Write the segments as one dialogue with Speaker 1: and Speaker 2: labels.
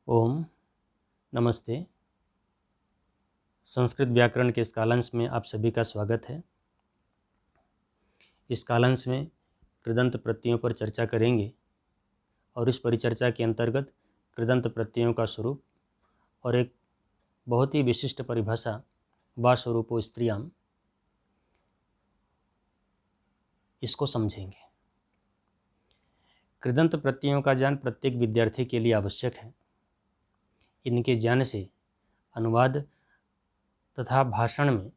Speaker 1: ओम नमस्ते। संस्कृत व्याकरण के इस कालांश में आप सभी का स्वागत है। इस कालांश में कृदंत प्रत्ययों पर चर्चा करेंगे और इस परिचर्चा के अंतर्गत कृदंत प्रत्ययों का स्वरूप और एक बहुत ही विशिष्ट परिभाषा वा स्वरूपो स्त्रियाम, इसको समझेंगे। कृदंत प्रत्ययों का ज्ञान प्रत्येक विद्यार्थी के लिए आवश्यक है। इनके ज्ञान से अनुवाद तथा भाषण में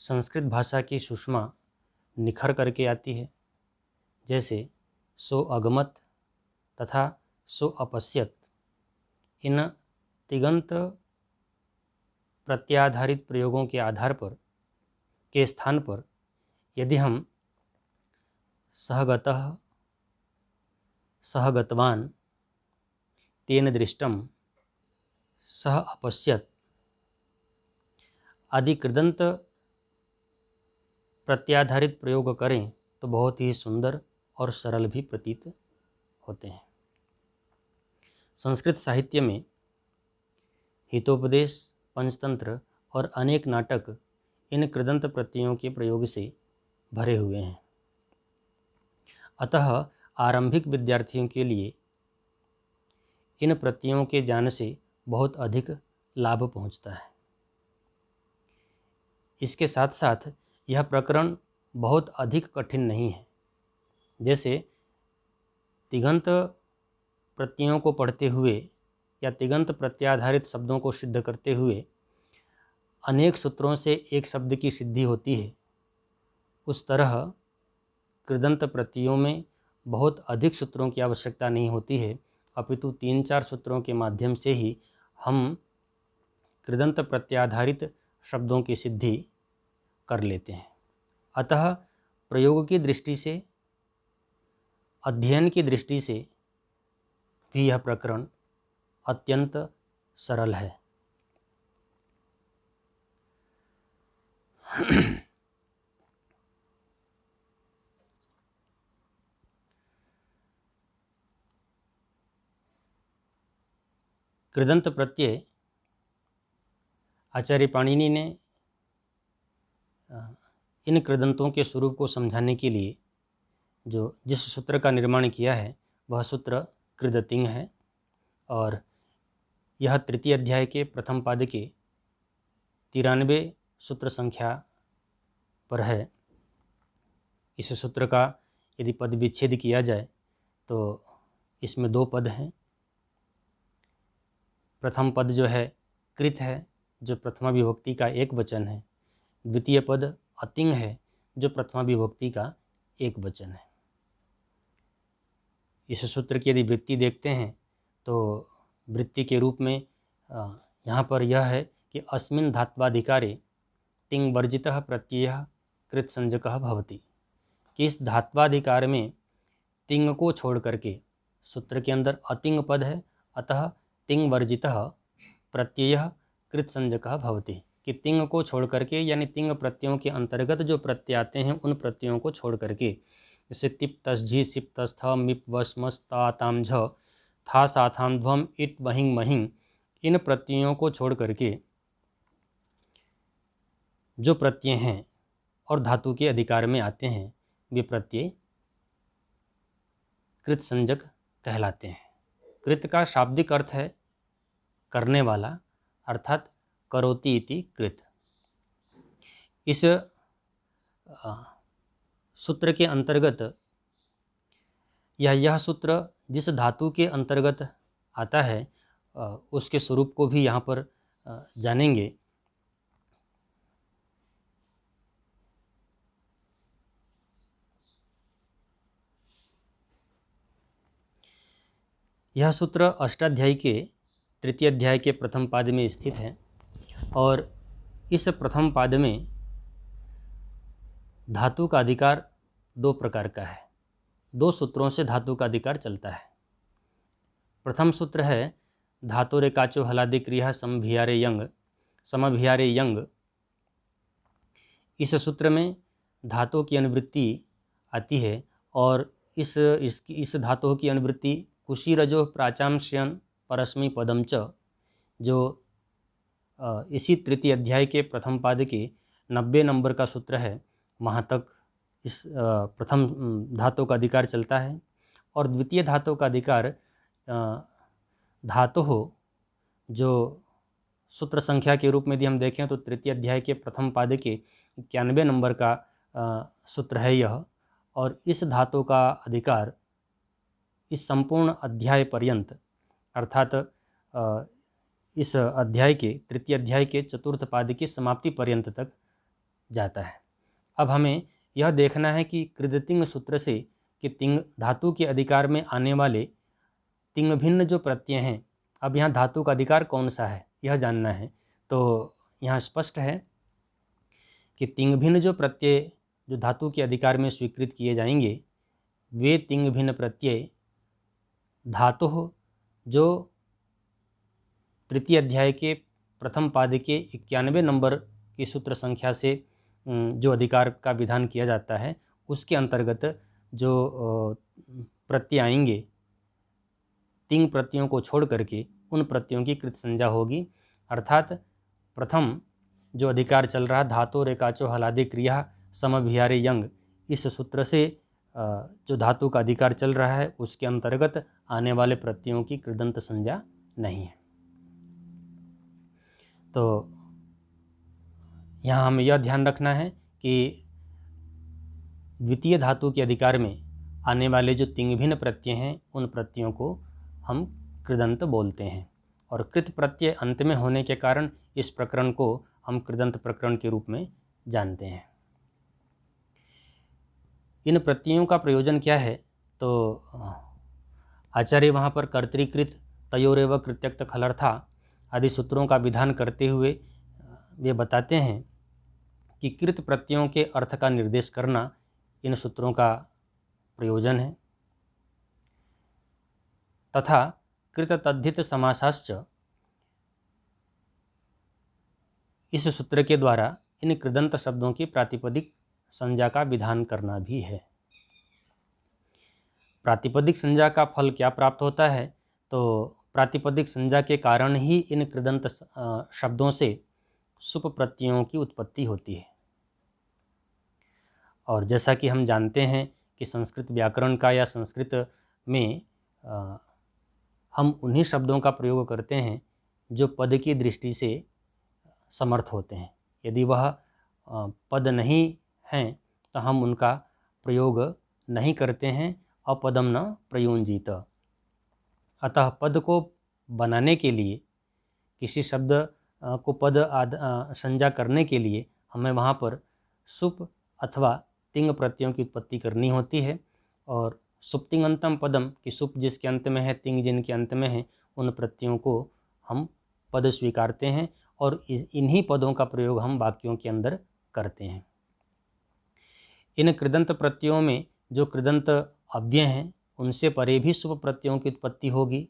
Speaker 1: संस्कृत भाषा की सुषमा निखर करके आती है। जैसे सो अगमत तथा सो अपश्यत, इन तिगंत प्रत्याधारित प्रयोगों के आधार पर के स्थान पर यदि हम सहगतः, सहगतवान, तेन दृष्टम, सह अपश्यत आदि कृदंत प्रत्याधारित प्रयोग करें तो बहुत ही सुंदर और सरल भी प्रतीत होते हैं। संस्कृत साहित्य में हितोपदेश, पंचतंत्र और अनेक नाटक इन कृदंत प्रत्ययों के प्रयोग से भरे हुए हैं। अतः आरंभिक विद्यार्थियों के लिए इन प्रत्ययों के ज्ञान से बहुत अधिक लाभ पहुंचता है। इसके साथ साथ यह प्रकरण बहुत अधिक कठिन नहीं है। जैसे तिगंत प्रत्ययों को पढ़ते हुए या तिगंत प्रत्याधारित शब्दों को सिद्ध करते हुए अनेक सूत्रों से एक शब्द की सिद्धि होती है, उस तरह कृदंत प्रत्ययों में बहुत अधिक सूत्रों की आवश्यकता नहीं होती है, अपितु 3-4 सूत्रों के माध्यम से ही हम कृदंत प्रत्याधारित शब्दों की सिद्धि कर लेते हैं। अतः प्रयोग की दृष्टि से, अध्ययन की दृष्टि से भी यह प्रकरण अत्यंत सरल है। कृदंत प्रत्यय आचार्य पाणिनि ने इन कृदंतों के स्वरूप को समझाने के लिए जिस सूत्र का निर्माण किया है वह सूत्र कृदतिंग है और यह तृतीय अध्याय के प्रथम पाद के 93 सूत्र संख्या पर है। इस सूत्र का यदि पद विच्छेद किया जाए तो इसमें 2 पद हैं। प्रथम पद जो है कृत है, जो प्रथमा विभक्ति का एक वचन है। द्वितीय पद अतिंग है, जो प्रथमा विभक्ति का एक वचन है। इस सूत्र की यदि वृत्ति देखते हैं तो वृत्ति के रूप में यहाँ पर यह है कि अस्मिन् धात्वाधिकारे तिंग वर्जितः प्रत्ययः कृत संज्ञकः भवति, कि इस धात्वाधिकार में तिंग को छोड़ करके, सूत्र के अंदर अतिंग पद है, अतः तिंग वर्जितः प्रत्ययः कृत संज्ञकः भवति, कि तिंग को छोड़ करके यानी तिंग प्रत्ययों के अंतर्गत जो प्रत्यय आते हैं उन प्रत्ययों को छोड़ करके, जैसे तिप तस झी सिप तस थ मिप वस मस ता ताम झ था साथाम ध्वम इट वहिंग महिंग, इन प्रत्ययों को छोड़ करके जो प्रत्यय हैं और धातु के अधिकार में आते हैं वे प्रत्यय कृत संज्ञक कहलाते हैं। कृत का शाब्दिक अर्थ है करने वाला, अर्थात करोति इति कृत। इस सूत्र के अंतर्गत या यह सूत्र जिस धातु के अंतर्गत आता है उसके स्वरूप को भी यहाँ पर जानेंगे। यह सूत्र अष्टाध्यायी के तृतीय अध्याय के प्रथम पाद में स्थित है और इस प्रथम पाद में धातु का अधिकार 2 प्रकार का है। 2 सूत्रों से धातु का अधिकार चलता है। प्रथम सूत्र है धातु रेकाचो हलादि क्रिया समभियारे यंग, समभियारे यंग। इस सूत्र में धातु की अनुवृत्ति आती है और इस धातु की अनुवृत्ति कुशी रजो प्राचाम श्यन परस्मै पदम च, जो इसी तृतीय अध्याय के प्रथम पाद के 90 नंबर का सूत्र है, वहाँ तक इस प्रथम धातु का अधिकार चलता है। और द्वितीय धातु का अधिकार धातु हो, जो सूत्र संख्या के रूप में यदि हम देखें तो तृतीय अध्याय के प्रथम पाद के 91 नंबर का सूत्र है यह। और इस धातु का अधिकार इस संपूर्ण अध्याय पर्यंत, अर्थात इस अध्याय के तृतीय अध्याय के चतुर्थ पाद की समाप्ति पर्यंत तक जाता है। अब हमें यह देखना है कि कृदतिंग सूत्र से कि तिंग धातु के अधिकार में आने वाले तिंग भिन्न जो प्रत्यय हैं, अब यहाँ धातु का अधिकार कौन सा है यह जानना है। तो यहाँ स्पष्ट है कि तिंग भिन्न जो प्रत्यय जो धातु के अधिकार में स्वीकृत किए जाएंगे, वे तिंग भिन्न प्रत्यय धातु हो जो तृतीय अध्याय के प्रथम पाद के 91 नंबर की सूत्र संख्या से जो अधिकार का विधान किया जाता है, उसके अंतर्गत जो प्रत्यय आएंगे, तिंग प्रत्ययों को छोड़ करके उन प्रत्ययों की कृत संज्ञा होगी। अर्थात प्रथम जो अधिकार चल रहा धातु रेकाचो हलादि क्रिया समभिहारे यंग, इस सूत्र से जो धातु का अधिकार चल रहा है उसके अंतर्गत आने वाले प्रत्ययों की कृदंत संज्ञा नहीं है। तो यहाँ हमें यह ध्यान रखना है कि द्वितीय धातु के अधिकार में आने वाले जो तिंग भिन्न प्रत्यय हैं, उन प्रत्ययों को हम कृदंत बोलते हैं। और कृत प्रत्यय अंत में होने के कारण इस प्रकरण को हम कृदंत प्रकरण के रूप में जानते हैं। इन प्रत्ययों का प्रयोजन क्या है? तो आचार्य वहाँ पर कर्तृकृत तयोरेव कृत्यक्त खलर्था आदि सूत्रों का विधान करते हुए वे बताते हैं कि कृत प्रत्ययों के अर्थ का निर्देश करना इन सूत्रों का प्रयोजन है। तथा कृत तद्धित समासाश्च, इस सूत्र के द्वारा इन कृदंत शब्दों की प्रातिपदिक संज्ञा का विधान करना भी है। प्रातिपदिक संज्ञा का फल क्या प्राप्त होता है? तो प्रातिपदिक संज्ञा के कारण ही इन कृदंत शब्दों से सुप प्रत्ययों की उत्पत्ति होती है। और जैसा कि हम जानते हैं कि संस्कृत व्याकरण का या संस्कृत में हम उन्हीं शब्दों का प्रयोग करते हैं जो पद की दृष्टि से समर्थ होते हैं। यदि वह पद नहीं हैं तो हम उनका प्रयोग नहीं करते हैं। अपदम न प्रयुंजीत। अतः पद को बनाने के लिए, किसी शब्द को पद संज्ञा करने के लिए हमें वहाँ पर सुप अथवा तिंग प्रत्ययों की उत्पत्ति करनी होती है। और सुप्तिंगंतम पदम कि सुप जिसके अंत में है, तिंग जिनके अंत में है, उन प्रत्ययों को हम पद स्वीकारते हैं और इन्हीं पदों का प्रयोग हम वाक्यों के अंदर करते हैं। इन कृदंत प्रत्ययों में जो कृदंत अव्यय हैं उनसे परे भी सुप प्रत्ययों की उत्पत्ति होगी।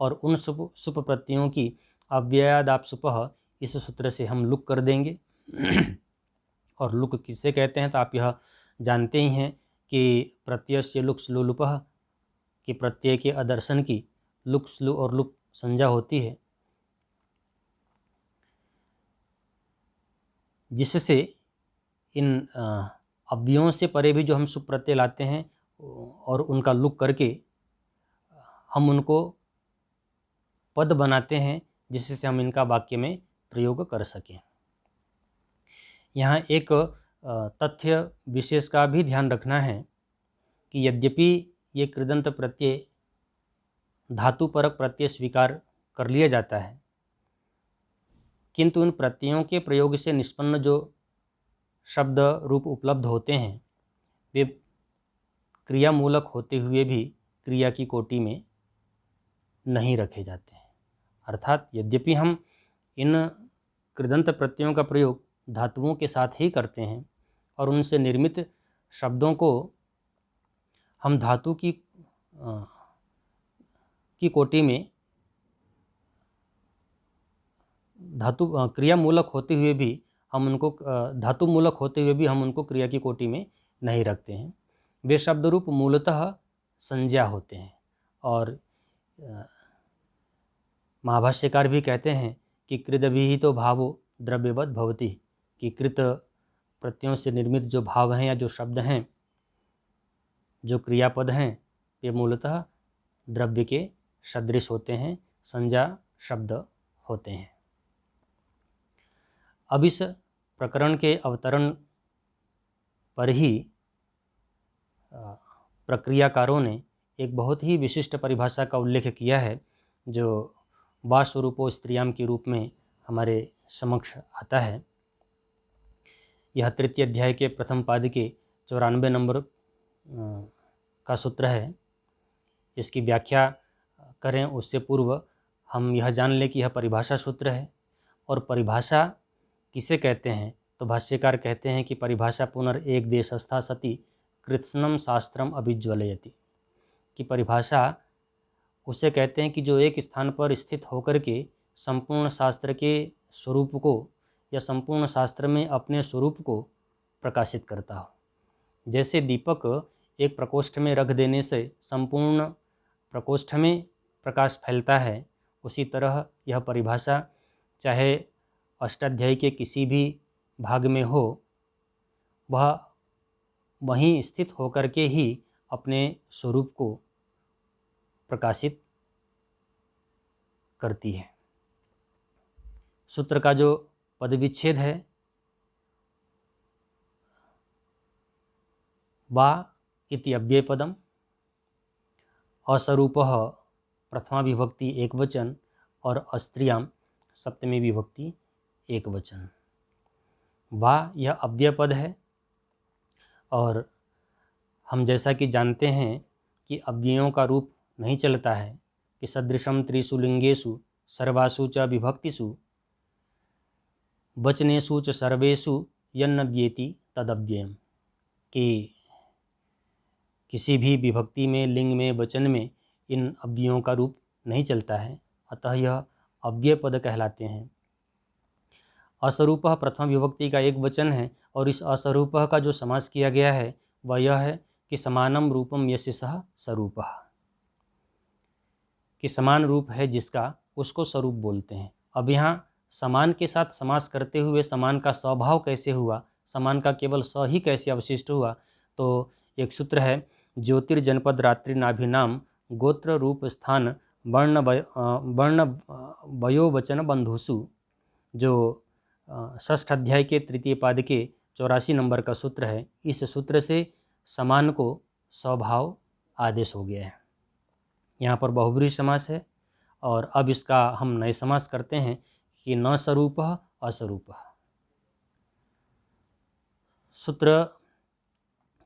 Speaker 1: और उन सुप प्रत्ययों की अव्ययादाप सुपः, इस सूत्र से हम लुक कर देंगे। और लुक किसे कहते हैं तो आप यह जानते ही हैं कि प्रत्यय से लुक स्लु लुपः, कि प्रत्यय के अदर्शन की लुक स्लु और लुप संज्ञा होती है, जिससे इन अव्ययों से परे भी जो हम सुप प्रत्यय लाते हैं और उनका लुक करके हम उनको पद बनाते हैं, जिससे हम इनका वाक्य में प्रयोग कर सकें। यहाँ एक तथ्य विशेष का भी ध्यान रखना है कि यद्यपि ये कृदंत प्रत्यय धातुपरक प्रत्यय स्वीकार कर लिया जाता है, किंतु उन प्रत्ययों के प्रयोग से निष्पन्न जो शब्द रूप उपलब्ध होते हैं वे क्रियामूलक होते हुए भी क्रिया की कोटि में नहीं रखे जाते हैं। अर्थात यद्यपि हम इन कृदंत प्रत्ययों का प्रयोग धातुओं के साथ ही करते हैं और उनसे निर्मित शब्दों को हम धातु की कोटि में धातु क्रियामूलक होते हुए भी हम उनको धातुमूलक होते हुए भी हम उनको क्रिया की कोटि में नहीं रखते हैं। वे शब्द रूप मूलतः संज्ञा होते हैं और महाभाष्यकार भी कहते हैं कि कृदभिहितो भावो द्रव्यवत भवति, कि कृत प्रत्ययों से निर्मित जो भाव हैं या जो शब्द हैं, जो क्रियापद हैं, ये मूलतः द्रव्य के सदृश होते हैं, संज्ञा शब्द होते हैं। अब इस प्रकरण के अवतरण पर ही प्रक्रियाकारों ने एक बहुत ही विशिष्ट परिभाषा का उल्लेख किया है, जो वा स्वरूपो स्त्रियाम के रूप में हमारे समक्ष आता है। यह तृतीय अध्याय के प्रथम पाद के 94 नंबर का सूत्र है। इसकी व्याख्या करें उससे पूर्व हम यह जान लें कि यह परिभाषा सूत्र है, और परिभाषा किसे कहते हैं, तो भाष्यकार कहते हैं कि परिभाषा पुनर् एक देशस्था सति कृत्स्नम शास्त्रम अभिज्वलयति, कि परिभाषा उसे कहते हैं कि जो एक स्थान पर स्थित होकर के संपूर्ण शास्त्र के स्वरूप को या संपूर्ण शास्त्र में अपने स्वरूप को प्रकाशित करता हो। जैसे दीपक एक प्रकोष्ठ में रख देने से संपूर्ण प्रकोष्ठ में प्रकाश फैलता है, उसी तरह यह परिभाषा चाहे अष्टाध्यायी के किसी भी भाग में हो, वह वहीं स्थित होकर के ही अपने स्वरूप को प्रकाशित करती है। सूत्र का जो पदविच्छेद है, वा इति अव्ययपदम, अस्वरूपः प्रथमा विभक्ति एक वचन और अस्त्रियाम सप्तमी विभक्ति एक वचन। वा यह अव्ययपद है, और हम जैसा कि जानते हैं कि अव्ययों का रूप नहीं चलता है, कि सदृशम त्रिषु लिंगेषु सर्वासु च विभक्तिषु वचनेषु च सर्वेषु यन्नव्येति तदव्ययम्, कि किसी भी विभक्ति में, लिंग में, वचन में इन अव्ययों का रूप नहीं चलता है, अतः यह अव्यय पद कहलाते हैं। अस्वरूपः प्रथम विभक्ति का एक वचन है, और इस अस्वरूपः का जो समास किया गया है वह यह है कि समानम रूपम यस्य सः स्वरूपः, कि समान रूप है जिसका उसको स्वरूप बोलते हैं। अब यहाँ समान के साथ समास करते हुए समान का स्वभाव कैसे हुआ, समान का केवल स ही कैसे अवशिष्ट हुआ, तो एक सूत्र है, ज्योतिर्जनपद रात्रि नाभिनाम गोत्र रूप स्थान वर्ण वयो वचन बंधुसु, जो षष्ठ अध्याय के तृतीय पाद के 84 नंबर का सूत्र है। इस सूत्र से समान को स्वभाव आदेश हो गया है। यहाँ पर बहुब्रीहि समास है, और अब इसका हम नए समास करते हैं कि न स्वरूपः अस्वरूपः। सूत्र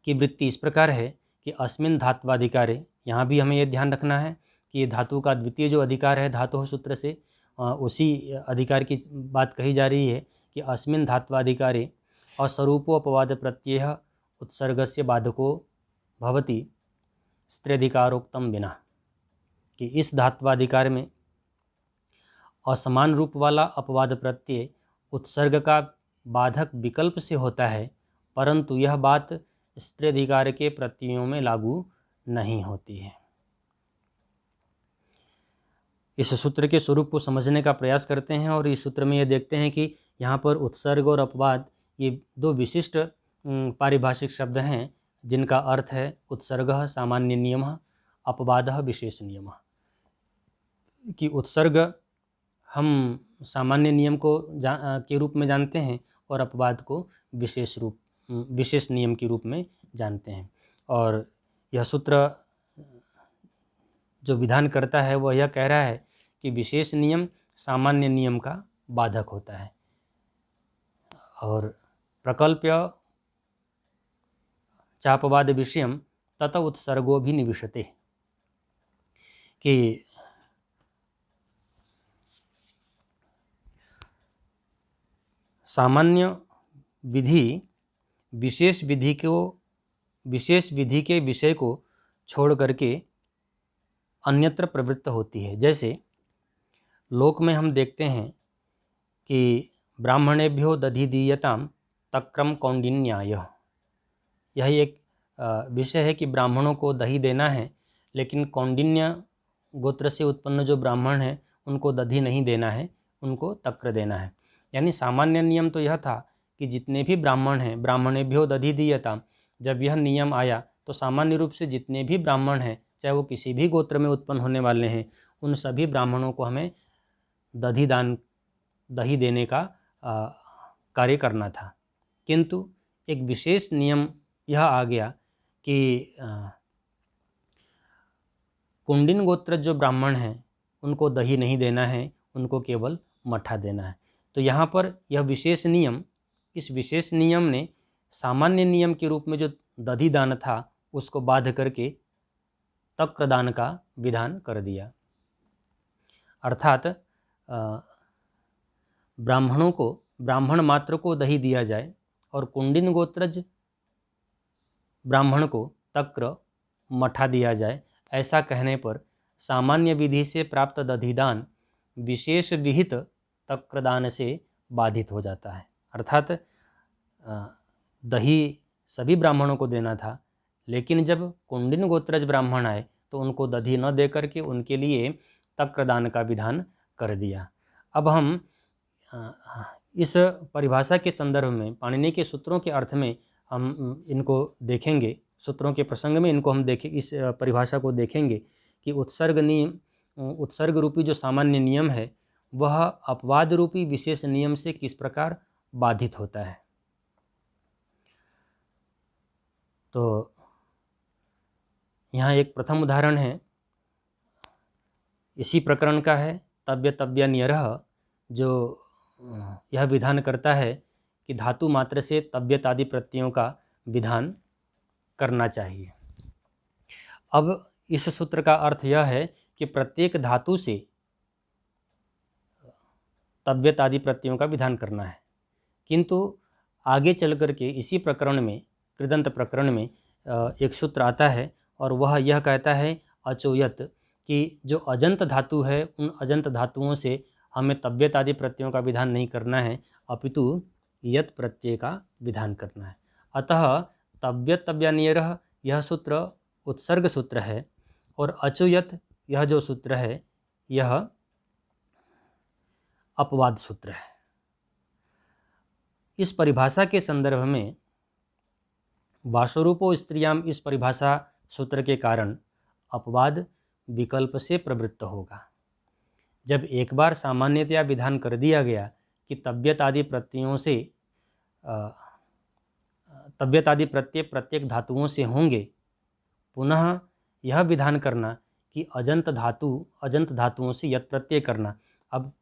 Speaker 1: की वृत्ति इस प्रकार है कि अस्मिन् धात्वाधिकारे, यहाँ भी हमें यह ध्यान रखना है कि ये धातु का द्वितीय जो अधिकार है धातु सूत्र से उसी अधिकार की बात कही जा रही है कि अस्मिन् धात्वाधिकारे अस्वरूपोपवाद प्रत्यय उत्सर्गस्य बाधको भवति स्त्र्यधिकारोक्तम विना, कि इस धात्वाधिकार में असमान रूप वाला अपवाद प्रत्यय उत्सर्ग का बाधक विकल्प से होता है, परंतु यह बात स्त्र्यधिकार के प्रत्ययों में लागू नहीं होती है। इस सूत्र के स्वरूप को समझने का प्रयास करते हैं, और इस सूत्र में ये देखते हैं कि यहाँ पर उत्सर्ग और अपवाद ये दो विशिष्ट पारिभाषिक शब्द हैं, जिनका अर्थ है उत्सर्गः सामान्य नियमः, अपवादः विशेष नियमः। कि उत्सर्ग हम सामान्य नियम को के रूप में जानते हैं, और अपवाद को विशेष नियम के रूप में जानते हैं। और यह सूत्र जो विधान करता है वह यह कह रहा है कि विशेष नियम सामान्य नियम का बाधक होता है, और प्रकल्प्य चापवाद विषयम तत उत्सर्गो भी निविशते, कि सामान्य विधि विशेष विधि के विषय को छोड़ करके अन्यत्र प्रवृत्त होती है। जैसे लोक में हम देखते हैं कि ब्राह्मणेभ्यो दधि दीयताम तक्रम कौंडिन्याय, यह एक विषय है कि ब्राह्मणों को दही देना है, लेकिन कौंडिन्य गोत्र से उत्पन्न जो ब्राह्मण हैं उनको दधि नहीं देना है, उनको तक्र देना है। यानी सामान्य नियम तो यह था कि जितने भी ब्राह्मण हैं ब्राह्मणेभ्यो दधि दीयताम। जब यह नियम आया तो सामान्य रूप से जितने भी ब्राह्मण हैं, चाहे वो किसी भी गोत्र में उत्पन्न होने वाले हैं, उन सभी ब्राह्मणों को हमें दही देने का कार्य करना था। किंतु एक विशेष नियम यह आ गया कि कुंडिन गोत्र जो ब्राह्मण हैं उनको दही नहीं देना है, उनको केवल मठा देना है। तो यहाँ पर यह विशेष नियम, इस विशेष नियम ने सामान्य नियम के रूप में जो दधि दान था उसको बाध करके तक्र दान का विधान कर दिया। अर्थात ब्राह्मण मात्र को दही दिया जाए और कुंडिन गोत्रज ब्राह्मण को तक्र मठा दिया जाए। ऐसा कहने पर सामान्य विधि से प्राप्त दधिदान विशेष विहित तक्रदान से बाधित हो जाता है। अर्थात दही सभी ब्राह्मणों को देना था, लेकिन जब कुंडिन गोत्रज ब्राह्मण आए तो उनको दधी न दे करके उनके लिए तक्रदान का विधान कर दिया। अब हम इस परिभाषा के संदर्भ में पाणिनि के सूत्रों के अर्थ में हम इनको देखेंगे, सूत्रों के प्रसंग में इनको हम देखें, इस परिभाषा को देखेंगे कि उत्सर्ग रूपी जो सामान्य नियम है वह अपवाद रूपी विशेष नियम से किस प्रकार बाधित होता है। तो यहाँ एक प्रथम उदाहरण है, इसी प्रकरण का है, तव्य तव्य नियरः, जो यह विधान करता है कि धातु मात्र से तव्यत आदि प्रत्ययों का विधान करना चाहिए। अब इस सूत्र का अर्थ यह है कि प्रत्येक धातु से तव्यत आदि प्रत्ययों का विधान करना है, किंतु आगे चल करके इसी प्रकरण में, कृदंत प्रकरण में एक सूत्र आता है और वह यह कहता है अचोयत, कि जो अजंत धातु है उन अजंत धातुओं से हमें तव्यत आदि प्रत्ययों का विधान नहीं करना है, अपितु यत प्रत्यय का विधान करना है। अतः तव्यत तव्यानियरः यह सूत्र उत्सर्ग सूत्र है और अचुयत यह जो सूत्र है यह अपवाद सूत्र है। इस परिभाषा के संदर्भ में वासुरूपो स्त्रियाम इस परिभाषा सूत्र के कारण अपवाद विकल्प से प्रवृत्त होगा। जब एक बार सामान्यतया विधान कर दिया गया कि तव्यत आदि प्रत्ययों से तव्यत आदि प्रत्यय प्रत्येक धातुओं से होंगे, पुनः यह विधान करना कि अजंत धातुओं से यत प्रत्यय करना। अब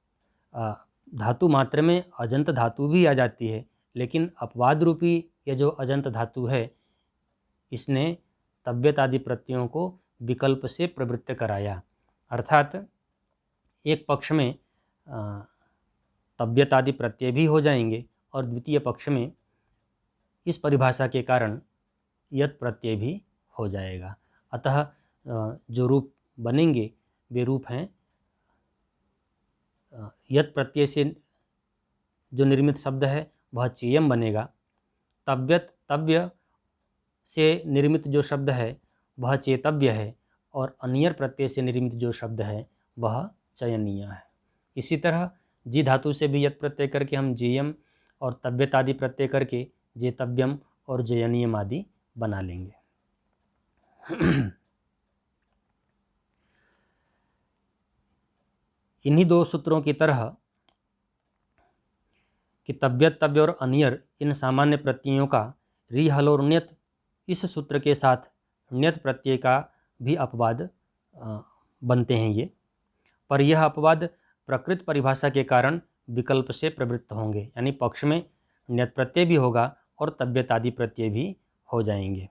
Speaker 1: धातु मात्र में अजंत धातु भी आ जाती है, लेकिन अपवाद रूपी यह जो अजंत धातु है इसने तव्यत आदि प्रत्ययों को विकल्प से प्रवृत्त कराया। अर्थात एक पक्ष में तव्यत आदि प्रत्यय भी हो जाएंगे और द्वितीय पक्ष में इस परिभाषा के कारण यत प्रत्यय भी हो जाएगा। अतः जो रूप बनेंगे वे रूप हैं, यत प्रत्यय से जो निर्मित शब्द है वह चेयम बनेगा, तव्य से निर्मित जो शब्द है वह चेतव्य है और अनियर प्रत्यय से निर्मित जो शब्द है वह चयनीय है। इसी तरह जी धातु से भी यत प्रत्यय करके हम जेयम और तव्यत आदि प्रत्यय करके जेतव्यम और जयनीयम आदि बना लेंगे। इन्हीं दो सूत्रों की तरह कि तव्यत तव्य और अनियर इन सामान्य प्रत्ययों का रि हल और ण्यत, इस सूत्र के साथ ण्यत प्रत्यय का भी अपवाद बनते हैं ये, पर यह अपवाद प्रकृत परिभाषा के कारण विकल्प से प्रवृत्त होंगे, यानी पक्ष में ण्यत प्रत्यय भी होगा और तव्यत आदि प्रत्यय भी हो जाएंगे।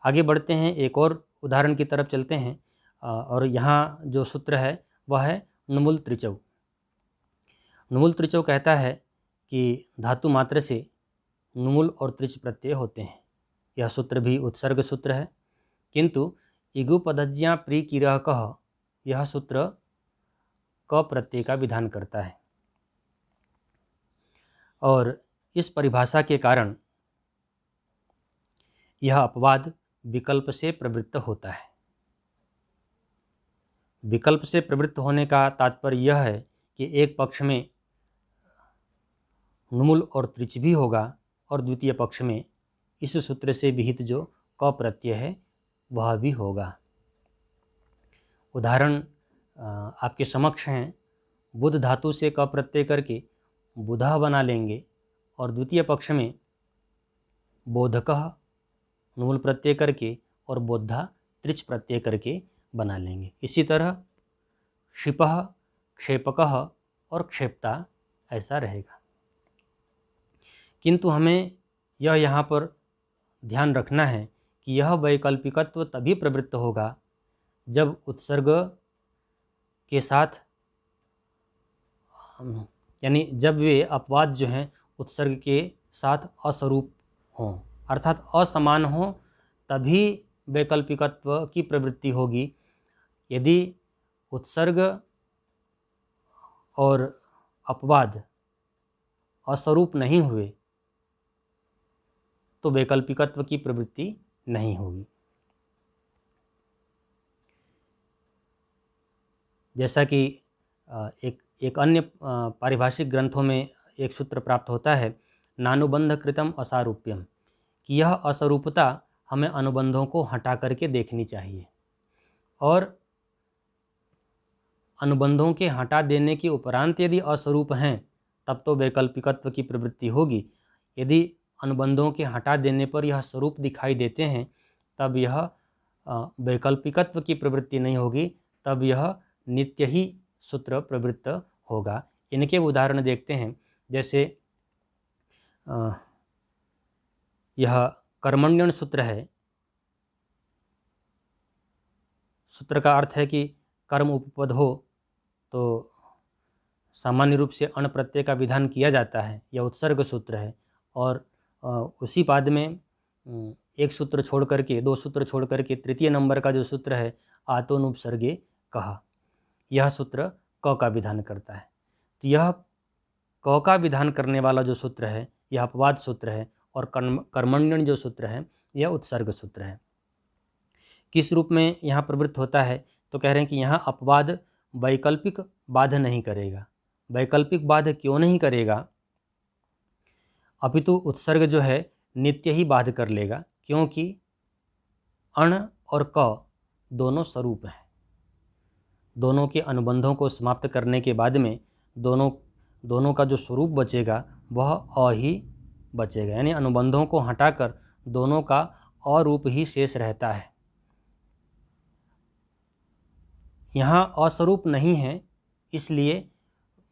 Speaker 1: आगे बढ़ते हैं, एक और उदाहरण की तरफ चलते हैं और यहाँ जो सूत्र है वह है नुमुल त्रिचौ। नुमुल त्रिचौ कहता है कि धातु मात्र से नुमुल और त्रिच प्रत्यय होते हैं। यह सूत्र भी उत्सर्ग सूत्र है, किंतु इगुपदज्ञा प्रीकिरः कः, यह सूत्र क प्रत्यय का विधान करता है और इस परिभाषा के कारण यह अपवाद विकल्प से प्रवृत्त होता है। विकल्प से प्रवृत्त होने का तात्पर्य यह है कि एक पक्ष में नुमुल और त्रिच भी होगा और द्वितीय पक्ष में इस सूत्र से विहित जो क प्रत्यय है वह भी होगा। उदाहरण आपके समक्ष हैं। बुध धातु से क प्रत्यय करके बुधः बना लेंगे और द्वितीय पक्ष में बोधकः नुमुल प्रत्यय करके और बोधा त्रिच प्रत्यय करके बना लेंगे। इसी तरह क्षिपः, क्षेपकः और क्षेप्ता ऐसा रहेगा। किंतु हमें यह यहाँ पर ध्यान रखना है कि यह वैकल्पिकत्व तभी प्रवृत्त होगा जब उत्सर्ग के साथ यानी जब वे अपवाद जो हैं उत्सर्ग के साथ असरूप हों, अर्थात असमान हों, तभी वैकल्पिकत्व की प्रवृत्ति होगी। यदि उत्सर्ग और अपवाद असरूप नहीं हुए तो वैकल्पिकत्व की प्रवृत्ति नहीं होगी। जैसा कि एक अन्य पारिभाषिक ग्रंथों में एक सूत्र प्राप्त होता है, नानुबंध कृतम असारूप्यम, कि यह असरूपता हमें अनुबंधों को हटा करके देखनी चाहिए और अनुबंधों के हटा देने के उपरांत यदि असरूप हैं तब तो वैकल्पिकत्व की प्रवृत्ति होगी। यदि अनुबंधों के हटा देने पर यह स्वरूप दिखाई देते हैं तब यह वैकल्पिकत्व की प्रवृत्ति नहीं होगी, तब यह नित्य ही सूत्र प्रवृत्त होगा। इनके उदाहरण देखते हैं। जैसे यह कर्मण्यन सूत्र है। सूत्र का अर्थ है कि कर्म उपपद हो तो सामान्य रूप से अण प्रत्यय का विधान किया जाता है। यह उत्सर्ग सूत्र है और उसी पाद में एक सूत्र छोड़ करके, दो सूत्र छोड़ करके तृतीय नंबर का जो सूत्र है आतोनुपसर्गे कहा, यह सूत्र क का विधान करता है। तो यह क का विधान करने वाला जो सूत्र है यह अपवाद सूत्र है और कर्मण्यन जो सूत्र है यह उत्सर्ग सूत्र है। किस रूप में यहाँ प्रवृत्त होता है? तो कह रहे हैं कि यहाँ अपवाद वैकल्पिक बाध नहीं करेगा। वैकल्पिक बाध क्यों नहीं करेगा? अपितु उत्सर्ग जो है नित्य ही बाध कर लेगा, क्योंकि अण और क दोनों स्वरूप हैं। दोनों के अनुबंधों को समाप्त करने के बाद में दोनों का जो स्वरूप बचेगा वह अ ही बचेगा, यानी अनुबंधों को हटाकर दोनों का अरूप ही शेष रहता है। यहाँ अस्वरूप नहीं है, इसलिए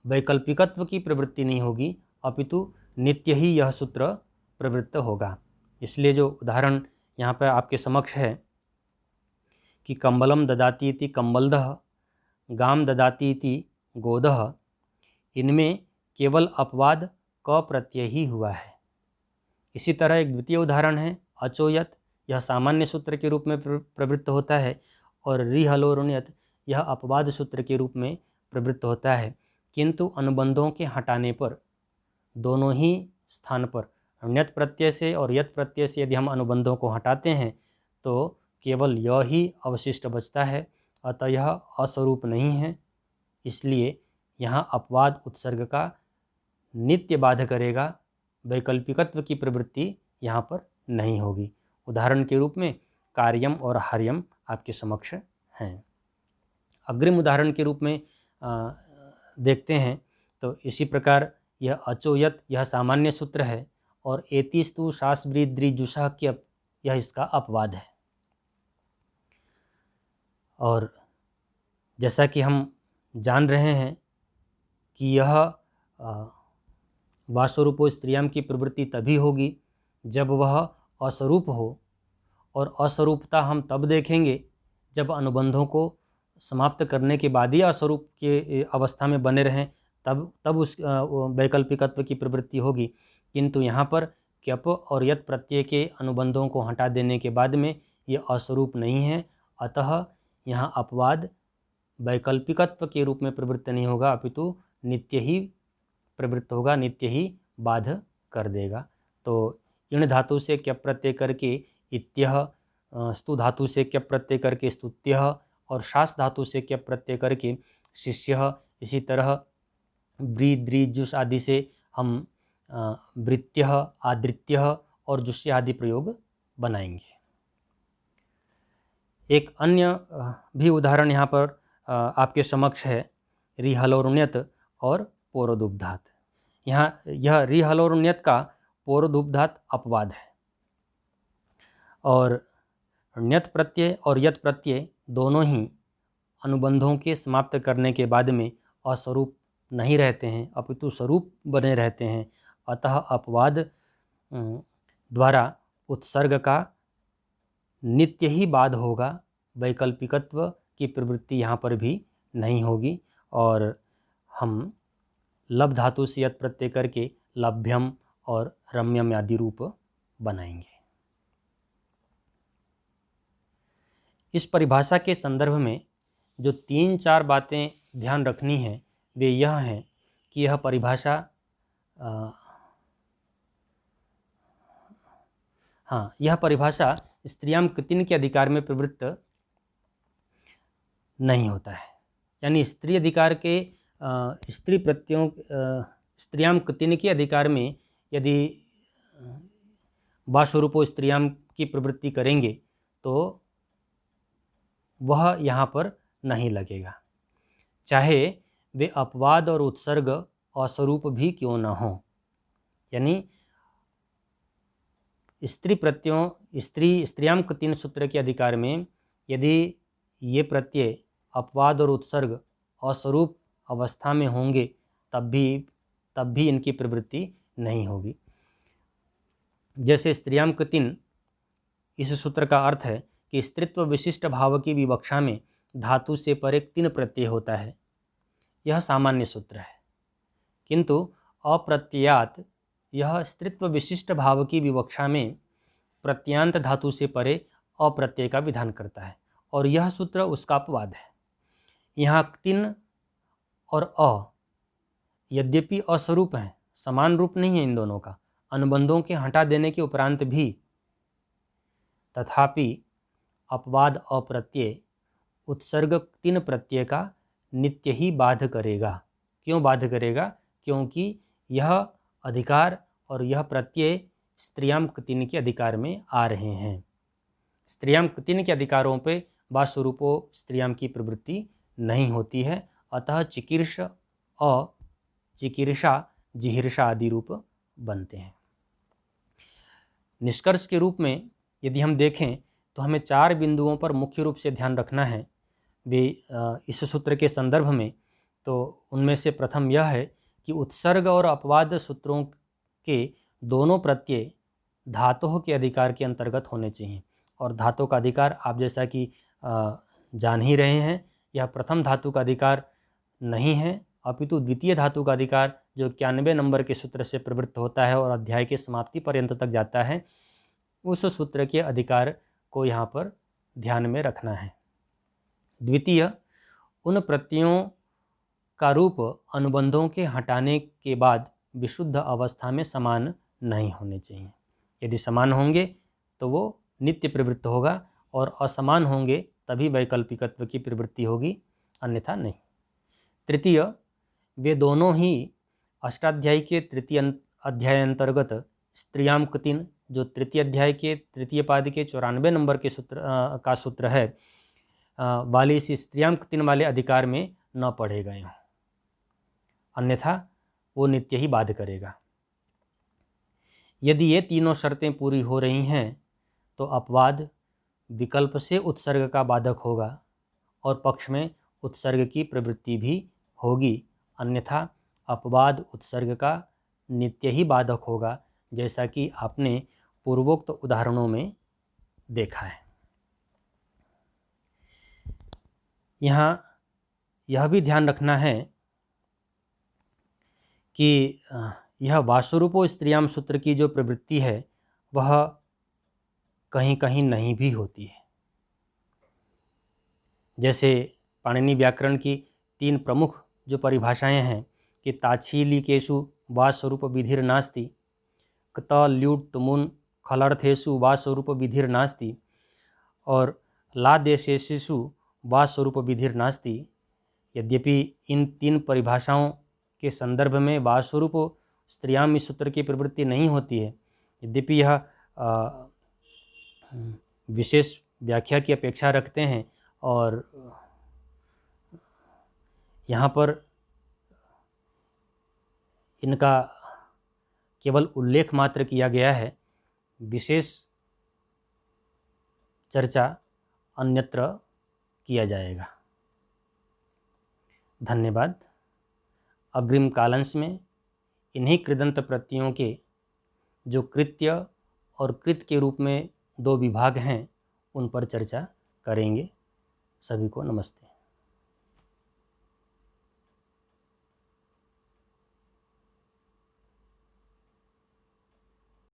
Speaker 1: वैकल्पिकत्व की प्रवृत्ति नहीं होगी, अपितु नित्य ही यह सूत्र प्रवृत्त होगा। इसलिए जो उदाहरण यहाँ पर आपके समक्ष है कि कंबलम ददाति इति कंबलदः, गाम ददाति इति गोदः, इनमें केवल अपवाद क प्रत्यय ही हुआ है। इसी तरह एक द्वितीय उदाहरण है अचोयत, यह सामान्य सूत्र के रूप में प्रवृत्त होता है और रिहलोरुण्यत यह अपवाद सूत्र के रूप में प्रवृत्त होता है। किंतु अनुबंधों के हटाने पर दोनों ही स्थान पर ण्यत प्रत्यय से और यत प्रत्यय से यदि हम अनुबंधों को हटाते हैं तो केवल यह ही अवशिष्ट बचता है, अतः यह अस्वरूप नहीं है। इसलिए यहाँ अपवाद उत्सर्ग का नित्य बाध करेगा, वैकल्पिकत्व की प्रवृत्ति यहाँ पर नहीं होगी। उदाहरण के रूप में कार्यम और हार्यम आपके समक्ष हैं। अग्रिम उदाहरण के रूप में देखते हैं तो इसी प्रकार यह अचोयत यह सामान्य सूत्र है और एतिस्तु शास्त्रीद्रिजुषः क्यप यह इसका अपवाद है। और जैसा कि हम जान रहे हैं कि यह वास्वरूपो स्त्रियाम की प्रवृत्ति तभी होगी जब वह अस्वरूप हो, और अस्वरूपता हम तब देखेंगे जब अनुबंधों को समाप्त करने के बाद ही अस्वरूप के अवस्था में बने रहें, तब उस वैकल्पिकत्व की प्रवृत्ति होगी। किंतु यहाँ पर क्यप और यत प्रत्यय के अनुबंधों को हटा देने के बाद में ये अस्वरूप नहीं है, अतः यहाँ अपवाद वैकल्पिकत्व के रूप में प्रवृत्त नहीं होगा, अपितु नित्य ही प्रवृत्त होगा, नित्य ही बाध कर देगा। तो इण धातु से क्यप प्रत्यय करके इत्यः, स्तु धातु से क्यप प्रत्यय करके स्तुत्यः और शास धातु से क्य प्रत्यय करके शिष्य, इसी तरह व्री द्रि जुष आदि से हम वृत्य, आदृत्य और जुष्य आदि प्रयोग बनाएंगे। एक अन्य भी उदाहरण यहाँ पर आपके समक्ष है, रिहलोरुण्यत और पोरोदुब्धात। यहाँ यह रिहलोरुण्यत का पोरोदुब्धात अपवाद है और ण्यत प्रत्यय और यत प्रत्यय दोनों ही अनुबंधों के समाप्त करने के बाद में अस्वरूप नहीं रहते हैं, अपितु स्वरूप बने रहते हैं। अतः अपवाद द्वारा उत्सर्ग का नित्य ही बाध होगा, वैकल्पिकत्व की प्रवृत्ति यहाँ पर भी नहीं होगी और हम लब धातु से यत प्रत्यय करके लभ्यम और रम्यम आदि रूप बनाएंगे। इस परिभाषा के संदर्भ में जो 3-4 बातें ध्यान रखनी है वे यह हैं कि यह परिभाषा यह परिभाषा स्त्रियाम कृतिन के अधिकार में प्रवृत्त नहीं होता है। यानी स्त्री अधिकार के स्त्री प्रत्ययों स्त्रियाम कृतिन के अधिकार में यदि वास्वरूपो स्त्रियाम की प्रवृत्ति करेंगे तो वह यहाँ पर नहीं लगेगा, चाहे वे अपवाद और उत्सर्ग अस्वरूप भी क्यों न हो। यानी स्त्री प्रत्ययों स्त्रियाम कृतिन सूत्र के अधिकार में यदि ये प्रत्यय अपवाद और उत्सर्ग अस्वरूप अवस्था में होंगे तब भी इनकी प्रवृत्ति नहीं होगी। जैसे स्त्रियाम कृतिन, इस सूत्र का अर्थ है कि स्त्रीत्व विशिष्ट भाव की विवक्षा में धातु से परे 3 प्रत्यय होता है। यह सामान्य सूत्र है, किंतु अप्रत्ययात यह स्त्रीत्व विशिष्ट भाव की विवक्षा में प्रत्ययांत धातु से परे अप्रत्यय का विधान करता है और यह सूत्र उसका अपवाद है। यहाँ क्तिन और अ यद्यपि अस्वरूप हैं, समान रूप नहीं है इन दोनों का, अनुबंधों के हटा देने के उपरांत भी, तथापि अपवाद अप्रत्यय उत्सर्ग 3 प्रत्यय का नित्य ही बाध करेगा। क्यों बाध करेगा? क्योंकि यह अधिकार और यह प्रत्यय स्त्रियाम कृतिन के अधिकार में आ रहे हैं। स्त्रियाम कृतिन के अधिकारों पे वास्वरूपो स्त्रियाम की प्रवृत्ति नहीं होती है, अतः चिकीर्ष चिकीर्षा जिहीर्षा आदि रूप बनते हैं। निष्कर्ष के रूप में यदि हम देखें तो हमें 4 बिंदुओं पर मुख्य रूप से ध्यान रखना है वे इस सूत्र के संदर्भ में। तो उनमें से प्रथम यह है कि उत्सर्ग और अपवाद सूत्रों के दोनों प्रत्यय धातुओं के अधिकार के अंतर्गत होने चाहिए और धातु का अधिकार आप जैसा कि जान ही रहे हैं, यह प्रथम धातु का अधिकार नहीं है, अपितु द्वितीय धातु का अधिकार जो 91 नंबर के सूत्र से प्रवृत्त होता है और अध्याय के समाप्ति पर्यंत तक जाता है, उस सूत्र के अधिकार को यहाँ पर ध्यान में रखना है। द्वितीय, उन प्रत्ययों का रूप अनुबंधों के हटाने के बाद विशुद्ध अवस्था में समान नहीं होने चाहिए। यदि समान होंगे तो वो नित्य प्रवृत्त होगा और असमान होंगे तभी वैकल्पिकत्व की प्रवृत्ति होगी, अन्यथा नहीं। तृतीय, वे दोनों ही अष्टाध्यायी के तृतीय अध्याय अंतर्गत स्त्रियाम कृतिन जो तृतीय अध्याय के तृतीय पाद के 94 नंबर के सूत्र है वाले इस स्त्रियाम कृतिन वाले अधिकार में न पढ़े गए हों, अन्यथा वो नित्य ही बाध करेगा। यदि ये तीनों शर्तें पूरी हो रही हैं तो अपवाद विकल्प से उत्सर्ग का बाधक होगा और पक्ष में उत्सर्ग की प्रवृत्ति भी होगी, अन्यथा अपवाद उत्सर्ग का नित्य ही बाधक होगा, जैसा कि आपने पूर्वोक्त उदाहरणों में देखा है। यहाँ यह भी ध्यान रखना है कि यह वास्वरूपो स्त्रियाम सूत्र की जो प्रवृत्ति है वह कहीं कहीं नहीं भी होती है। जैसे पाणिनि व्याकरण की 3 प्रमुख जो परिभाषाएं हैं कि ताच्छीलिकेषु वास्वरूप विधिर्नास्ति, क्त ल्यूट तुमुन खलर्थेषु वास्वरूप विधिर्नास्ति और लादेशेषु वा स्वरूप विधिर्नास्ति। यद्यपि इन 3 परिभाषाओं के संदर्भ में वा स्वरूप स्त्रियाम इस सूत्र की प्रवृत्ति नहीं होती है, यद्यपि यह विशेष व्याख्या की अपेक्षा रखते हैं और यहाँ पर इनका केवल उल्लेख मात्र किया गया है, विशेष चर्चा अन्यत्र किया जाएगा। धन्यवाद। अग्रिम कालांश में इन्हीं कृदंत प्रत्ययों के जो कृत्य और कृत के रूप में 2 विभाग हैं उन पर चर्चा करेंगे। सभी को नमस्ते।